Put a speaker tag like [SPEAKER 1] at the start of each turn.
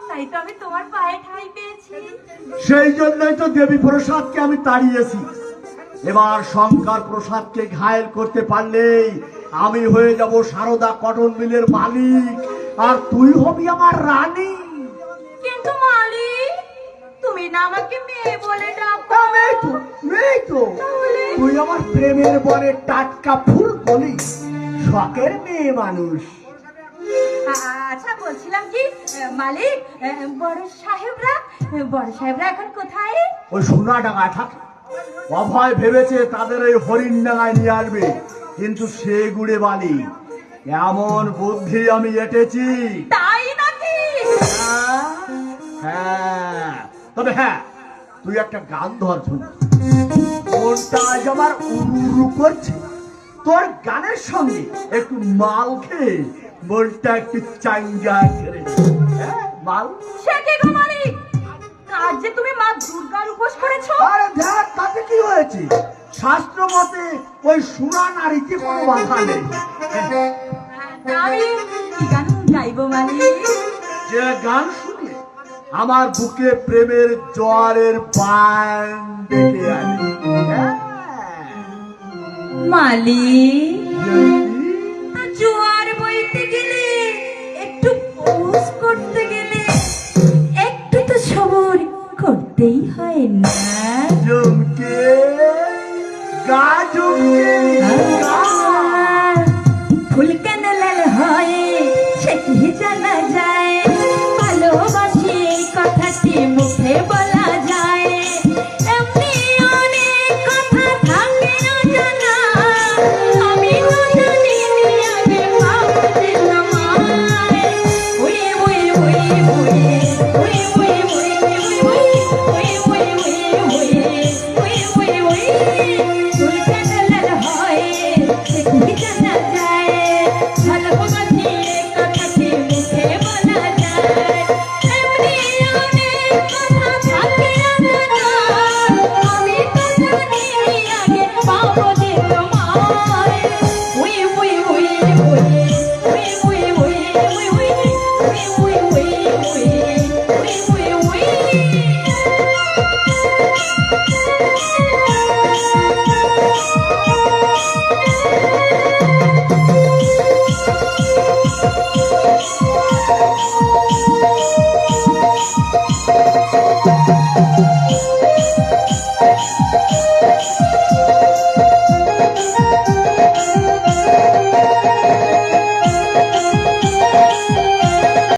[SPEAKER 1] তাই তো আমি তোমার পায়ে ঠাঁই পেয়েছি।
[SPEAKER 2] সেই জন্যই তো দেবী প্রসাদকে আমি তাড়িয়েছি। এবার শঙ্কর প্রসাদকে ঘায়েল করতে পারলেই আমি হয়ে যাব সারদা কটন মিলের মালিক, আর তুই হবি আমার রানী।
[SPEAKER 1] কিন্তু মালিক, তুমি না আমাকে মেয়ে বলে ডাকো।
[SPEAKER 2] মেয়ে তো তুই আমার প্রেমের বনে টাটকা ফুল বলি, শখের মেয়ে মানুষ।
[SPEAKER 1] আচ্ছা, বলছিলাম কি মালিক, বড় সাহেবরা এখন কোথায়?
[SPEAKER 2] ওই সোনাডাঙ্গায় থাকে। অভয় ভেবেছে তাদের এই হরিণডাঙ্গায় নিয়ে আসবে, কিন্তু সে গুড়ে বালি। এমন বুদ্ধি আমি এঁটেছি।
[SPEAKER 1] তাই নাকি?
[SPEAKER 2] হ্যাঁ, তবে হ্যাঁ, তুই একটা গান ধর শুন। মনটা আজ আমার উড়ু করছে, তোর গানের সঙ্গে একটু মাল খেয়ে মনটা একটু চাঙ্গা করে। মাল
[SPEAKER 1] সে কি গো মালিক, আজ যে তুমি মা দুর্গার উপোস করেছো?
[SPEAKER 2] আরে দেখ, তাতে কি হয়েছে? শাস্ত্র মতে ওই সুরা নারীতে কোনো বাধা নেই।
[SPEAKER 1] আমি কি গান গাইবো মালিক?
[SPEAKER 2] যে গান শুনে আমার বুকে প্রেমের জোয়ারের বান ডেকে আনে।
[SPEAKER 1] মালিক, জোয়ার বইতে গেলে, একটু পোজ করতে গেলে একটু তো সবর করতেই হয় না?
[SPEAKER 2] জমকে গা, জমকে গা।
[SPEAKER 1] ফুল কেন লাল হয় সে কি জানা যায়, ভালোবাসি কথাটি মুখে বলা যায়, এমনি অনেক কথা থাকে না জানা, আমি তো জানি আমি ভাবছিলাম উড়ে উড়ে উড়ে উড়ে উড়ে